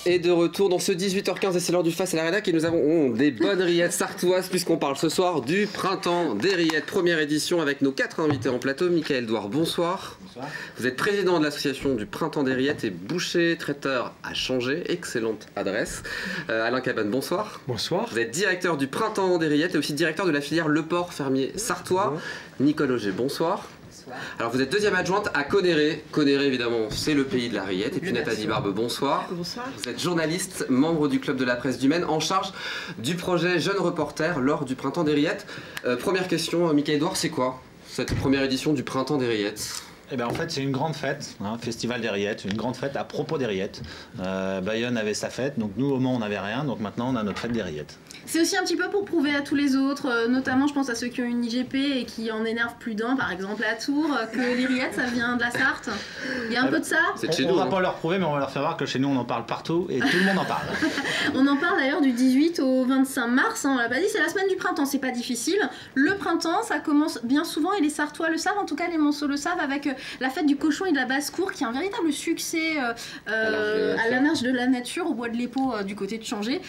Et de retour dans ce 18h15 et c'est l'heure du Face à la Rédac et nous avons des bonnes rillettes sartoises puisqu'on parle ce soir du printemps des rillettes, première édition avec nos 4 invités en plateau. Michael Douard, bonsoir. Bonsoir. Vous êtes président de l'association du printemps des rillettes et boucher traiteur à Changer, excellente adresse. Alain Cabane, bonsoir. Bonsoir. Vous êtes directeur du printemps des rillettes et aussi directeur de la filière Le Port Fermier Sartois. Bonjour. Nicole Auger, bonsoir. Alors vous êtes deuxième adjointe à Conneré. Conneré évidemment c'est le pays de la rillette. Et puis Nathalie Barbe, bonsoir. Bonsoir. Vous êtes journaliste, membre du club de la presse du Maine, en charge du projet Jeunes Reporters lors du printemps des rillettes. Première question, Michael Douard, c'est quoi cette première édition du printemps des rillettes? Eh ben en fait c'est une grande fête, hein, festival des rillettes, une grande fête à propos des rillettes. Bayonne avait sa fête, donc nous au Mans on n'avait rien, donc maintenant on a notre fête des rillettes. C'est aussi un petit peu pour prouver à tous les autres, notamment je pense à ceux qui ont une IGP et qui en énervent plus d'un, par exemple à Tours, que les rillettes ça vient de la Sarthe. Il y a un peu de ça. On va pas leur prouver, mais on va leur faire voir que chez nous on en parle partout et tout le monde en parle. On en parle d'ailleurs du 18 au 25 mars, hein, on l'a pas dit, c'est la semaine du printemps, c'est pas difficile. Le printemps ça commence bien souvent et les Sartois le savent, en tout cas les Monceaux le savent, avec la fête du cochon et de la basse-cour qui est un véritable succès à la marge de la nature, au bois de l'Épau du côté de Changer.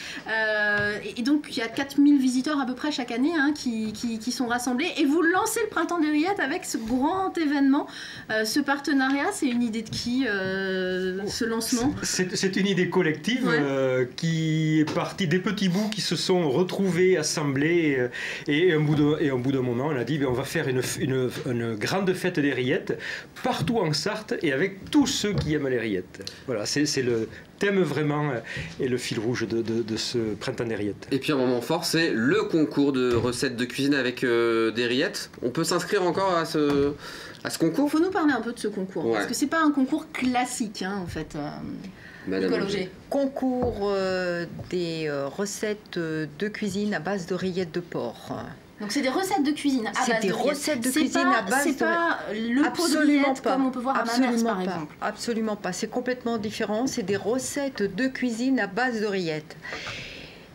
Et donc il y a 4000 visiteurs à peu près chaque année hein, qui sont rassemblés. Et vous lancez le printemps des rillettes avec ce grand événement. Ce partenariat, c'est une idée de qui ce lancement? C'est une idée collective qui est partie des petits bouts qui se sont retrouvés, assemblés. Et au bout d'un moment, on a dit on va faire une grande fête des rillettes partout en Sarthe et avec tous ceux qui aiment les rillettes. Voilà, c'est le thème vraiment et le fil rouge de ce printemps des rillettes. Et puis un moment fort, c'est le concours de recettes de cuisine avec des rillettes. On peut s'inscrire encore à ce concours? Il faut nous parler un peu de ce concours, parce que c'est pas un concours classique hein, en fait. Nicole Auger. Concours des recettes de cuisine à base de rillettes de porc. Donc c'est des recettes de cuisine à base de rillettes. C'est des recettes de cuisine à base de... C'est pas le pot de rillettes comme on peut voir à Mamers par exemple. Absolument pas, c'est complètement différent. C'est des recettes de cuisine à base de rillettes.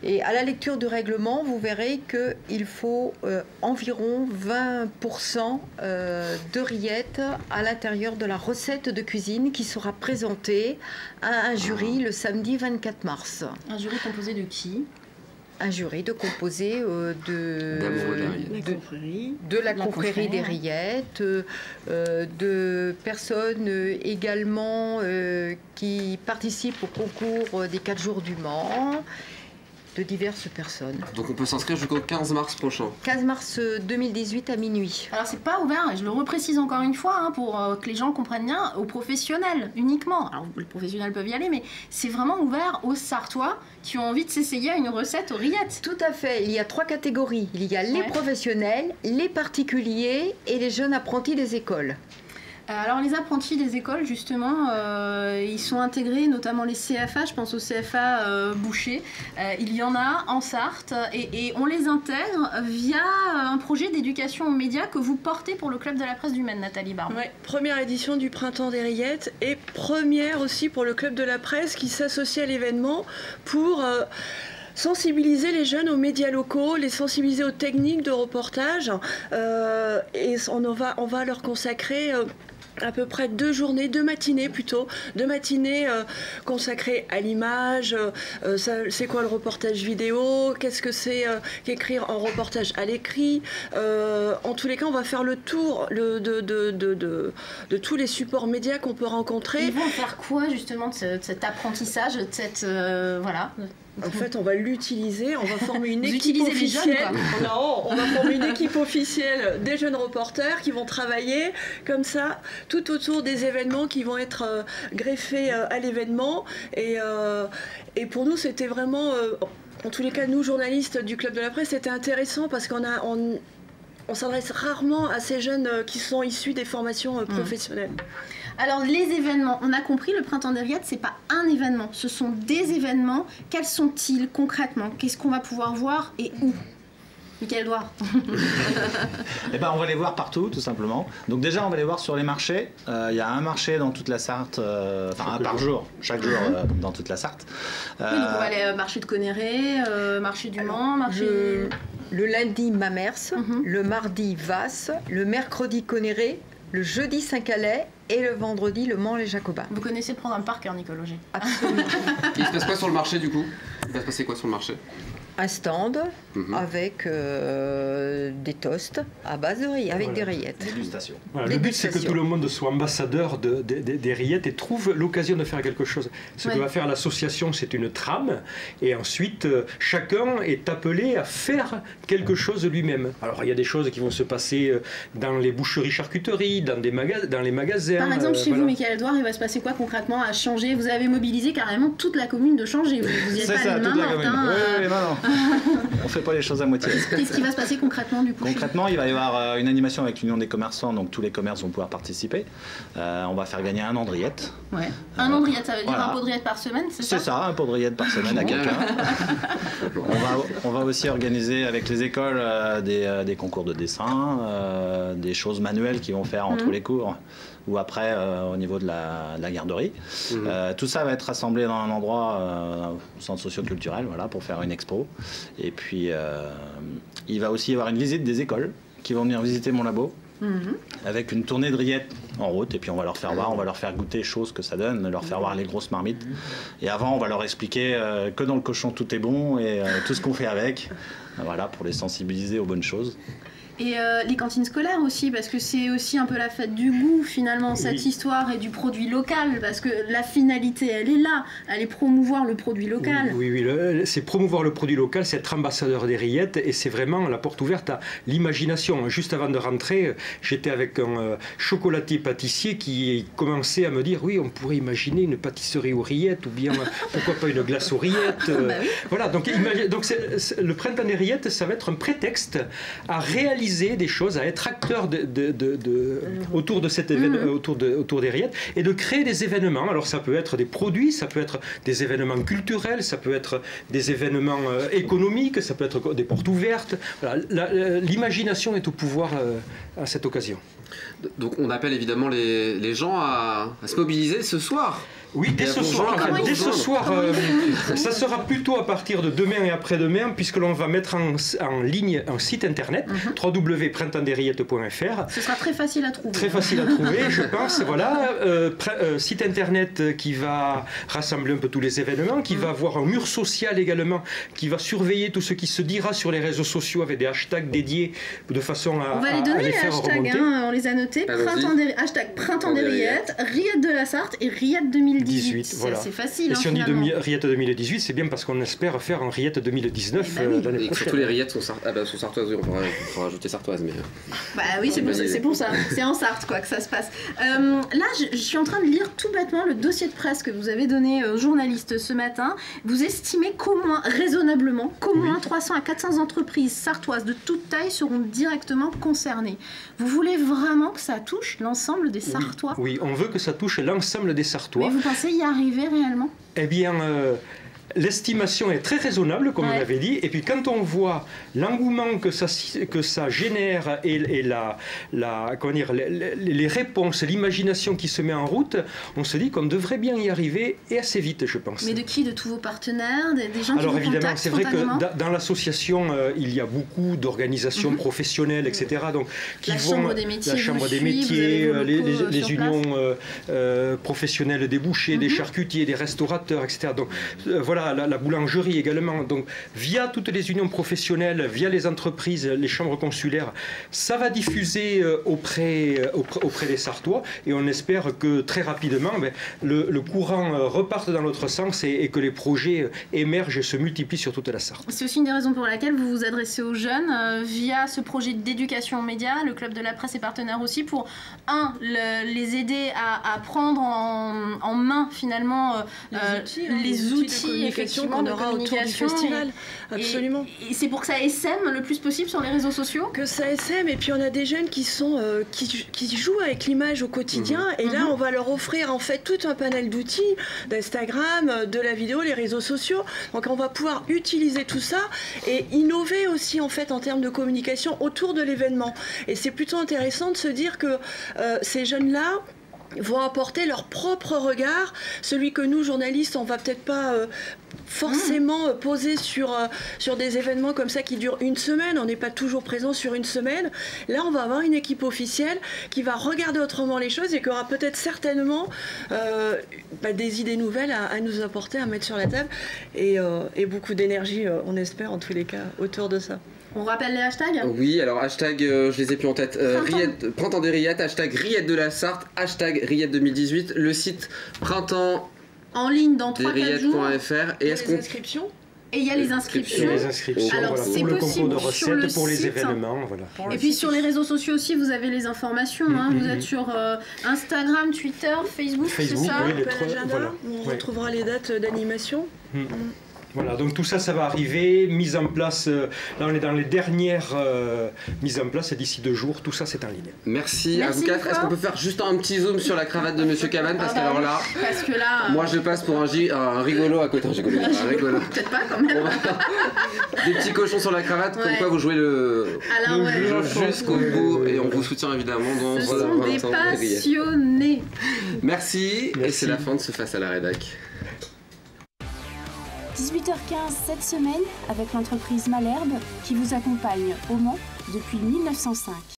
Et à la lecture du règlement, vous verrez qu'il faut environ 20% de rillettes à l'intérieur de la recette de cuisine qui sera présentée à un jury le samedi 24 mars. Un jury composé de qui ? Un jury composé de la confrérie des rillettes, de personnes également qui participent au concours des 4 jours du Mans, de diverses personnes. Donc on peut s'inscrire jusqu'au 15 mars prochain. 15 mars 2018 à minuit. Alors c'est pas ouvert, et je le reprécise encore une fois, hein, pour que les gens comprennent bien, aux professionnels uniquement. Alors les professionnels peuvent y aller, mais c'est vraiment ouvert aux Sartois qui ont envie de s'essayer à une recette aux rillettes. Tout à fait, il y a 3 catégories. Il y a les professionnels, les particuliers et les jeunes apprentis des écoles. Alors les apprentis des écoles justement, ils sont intégrés, notamment les CFA, je pense au CFA Boucher, il y en a en Sarthe et on les intègre via un projet d'éducation aux médias que vous portez pour le club de la presse du Maine, Nathalie Barbe. Ouais, première édition du printemps des rillettes et première aussi pour le club de la presse qui s'associe à l'événement pour... sensibiliser les jeunes aux médias locaux, les sensibiliser aux techniques de reportage et on va leur consacrer à peu près 2 journées, 2 matinées plutôt, 2 matinées consacrées à l'image, c'est quoi le reportage vidéo, qu'est-ce que c'est qu'écrire en reportage à l'écrit. En tous les cas, on va faire le tour de tous les supports médias qu'on peut rencontrer. Ils vont faire quoi justement de cet apprentissage, de cette voilà. En fait, on va l'utiliser, on va former une équipe officielle. Non, on va former une équipe officielle des jeunes reporters qui vont travailler comme ça tout autour des événements qui vont être greffés à l'événement. Et pour nous, c'était vraiment, en tous les cas, nous journalistes du club de la presse, c'était intéressant parce qu'on s'adresse rarement à ces jeunes qui sont issus des formations professionnelles. Alors les événements, on a compris, le printemps des rillettes, c'est pas un événement, ce sont des événements. Quels sont-ils concrètement? Qu'est-ce qu'on va pouvoir voir et où? Michael Douard. Eh ben, on va les voir partout, tout simplement. Donc déjà, on va les voir sur les marchés. Il y a un marché dans toute la Sarthe, enfin un par jour, chaque jour dans toute la Sarthe. Oui, donc on va aller au marché de Conneré, marché du Mans, marché... Le lundi Mamers, le mardi Vasse, le mercredi Conneré, le jeudi Saint-Calais et le vendredi le Mans les Jacobins. Vous connaissez le programme par cœur, Nicole Auger. Absolument. Il se passe quoi sur le marché du coup? Il va se passer quoi sur le marché? Un stand avec des toasts à base de rillettes, avec des rillettes. Dégustation. Voilà, le but, c'est que tout le monde soit ambassadeur des rillettes et trouve l'occasion de faire quelque chose. Ce que va faire l'association, c'est une trame, et ensuite, chacun est appelé à faire quelque chose lui-même. Alors, il y a des choses qui vont se passer dans les boucheries-charcuteries, dans les magasins. Par exemple, chez vous, Michael Edouard, il va se passer quoi concrètement à changer? Vous avez mobilisé carrément toute la commune de changer. Vous y êtes pas les mains mortes. Oui, non. On fait pas les choses à moitié. Qu'est-ce qui va se passer concrètement du coup? Concrètement, il va y avoir une animation avec l'Union des commerçants, donc tous les commerces vont pouvoir participer. On va faire gagner un an de rillettes. Ouais. Un an de rillettes, ça veut dire voilà. un pot de rillettes par semaine, c'est ça? C'est ça, un pot de rillettes par semaine à quelqu'un. On va aussi organiser avec les écoles des concours de dessin, des choses manuelles qu'ils vont faire entre les cours ou après au niveau de la garderie. Tout ça va être rassemblé dans un endroit, centre socio-culturel, voilà, pour faire une expo. Et puis, il va aussi y avoir une visite des écoles qui vont venir visiter mon labo. Avec une tournée de rillettes en route, et puis on va leur faire voir, on va leur faire goûter les choses que ça donne, leur faire voir les grosses marmites. Et avant, on va leur expliquer que dans le cochon tout est bon et tout ce qu'on fait avec, voilà, pour les sensibiliser aux bonnes choses. Et les cantines scolaires aussi, parce que c'est aussi un peu la fête du goût finalement, cette histoire, et du produit local, parce que la finalité elle est là, elle est promouvoir le produit local. Oui, c'est promouvoir le produit local, c'est être ambassadeur des rillettes, et c'est vraiment la porte ouverte à l'imagination. Juste avant de rentrer, j'étais avec un chocolatier pâtissier qui commençait à me dire oui, on pourrait imaginer une pâtisserie aux rillettes, ou bien pourquoi pas une glace aux rillettes. Voilà, donc le printemps des rillettes, ça va être un prétexte à réaliser des choses, à être acteur autour de cet événement, autour des rillettes, et de créer des événements. Alors ça peut être des produits, ça peut être des événements culturels, ça peut être des événements économiques, ça peut être des portes ouvertes. Voilà, l'imagination est au pouvoir à cette occasion. Donc on appelle évidemment les gens à se mobiliser ce soir. Oui, dès ce soir. Dès ce soir, ça sera plutôt à partir de demain et après-demain, puisque l'on va mettre en ligne un site internet, www.printempsdesrillettes.fr. Ce sera très facile à trouver. Très facile à trouver, je pense. Voilà, site internet qui va rassembler un peu tous les événements, qui va avoir un mur social également, qui va surveiller tout ce qui se dira sur les réseaux sociaux avec des hashtags dédiés de façon à, on va les donner, les faire hashtags, remonter. On les a notés. Hashtag Printemps des Rillettes, Rillettes de la Sarthe et Rillettes 2018. Voilà. C'est facile. Et si on dit Rillettes 2018, c'est bien parce qu'on espère faire un Rillettes 2019 l'année prochaine. Tous les rillettes sont sartoises, oui, on pourra rajouter sartoises. Mais... Bah oui, c'est pour ça. C'est en Sarthe quoi, que ça se passe. Là, je suis en train de lire tout bêtement le dossier de presse que vous avez donné aux journalistes ce matin. Vous estimez raisonnablement, qu'au moins 300 à 400 entreprises sartoises de toute taille seront directement concernées. Vous voulez vraiment que ça touche l'ensemble des Sartois? Oui, on veut que ça touche l'ensemble des Sartois. Mais vous pensez y arriver réellement? Eh bien, l'estimation est très raisonnable, comme on l'avait dit. Et puis, quand on voit l'engouement que ça génère et les réponses, l'imagination qui se met en route, on se dit qu'on devrait bien y arriver, et assez vite, je pense. Mais de qui? De tous vos partenaires? Des gens qui Alors vous évidemment, contactent c'est vrai spontanément? que dans l'association, il y a beaucoup d'organisations professionnelles, etc. Donc, la Chambre des métiers, les unions professionnelles des bouchers, des charcutiers, des restaurateurs, etc. Donc voilà, la boulangerie également. Donc via toutes les unions professionnelles, via les entreprises, les chambres consulaires, ça va diffuser auprès des Sartois, et on espère que très rapidement le courant reparte dans l'autre sens et que les projets émergent et se multiplient sur toute la Sarthe. C'est aussi une des raisons pour laquelle vous vous adressez aux jeunes via ce projet d'éducation aux médias. Le Club de la Presse est partenaire aussi pour les aider à prendre en main finalement les outils effectivement qu'on aura autour du festival. Absolument. Et c'est pour que ça essaime le plus possible sur les réseaux sociaux? Que ça essaime, et puis on a des jeunes qui jouent avec l'image au quotidien, et là on va leur offrir en fait tout un panel d'outils, d'Instagram, de la vidéo, les réseaux sociaux. Donc on va pouvoir utiliser tout ça et innover aussi en fait en termes de communication autour de l'événement. Et c'est plutôt intéressant de se dire que ces jeunes-là vont apporter leur propre regard, celui que nous, journalistes, on va peut-être pas forcément poser sur des événements comme ça qui durent une semaine. On n'est pas toujours présent sur une semaine. Là, on va avoir une équipe officielle qui va regarder autrement les choses et qui aura peut-être certainement des idées nouvelles à nous apporter, à mettre sur la table et beaucoup d'énergie, on espère en tous les cas, autour de ça. On rappelle les hashtags? Oui, alors hashtag, je les ai plus en tête, Printemps des Rillettes, hashtag Rillettes de la Sarthe, hashtag Rillettes 2018, le site printemps en ligne dans 3-4 jours. Et est-ce qu'on inscriptions? Et il y a les inscriptions. Alors, voilà, c'est pour le concours de recettes, pour les site. événements. Voilà. Et puis sur les réseaux sociaux aussi, vous avez les informations. Vous êtes sur Instagram, Twitter, Facebook, c'est ça? Oui, voilà. On retrouvera les dates d'animation. Voilà, donc tout ça, ça va arriver, mise en place, là on est dans les dernières mises en place et d'ici 2 jours, tout ça c'est en ligne. Merci à vous quatre. Est-ce qu'on peut faire juste un petit zoom sur la cravate de Monsieur Cabane parce que là, moi je passe pour un rigolo à côté. Un rigolo. Peut-être pas quand même. Des petits cochons sur la cravate, comme quoi vous jouez le jeu jusqu'au bout et on vous soutient évidemment dans ce sont des passionnés. Merci. Et c'est la fin de ce Face à la Rédac. 18h15 cette semaine avec l'entreprise Malherbe qui vous accompagne au Mans depuis 1905.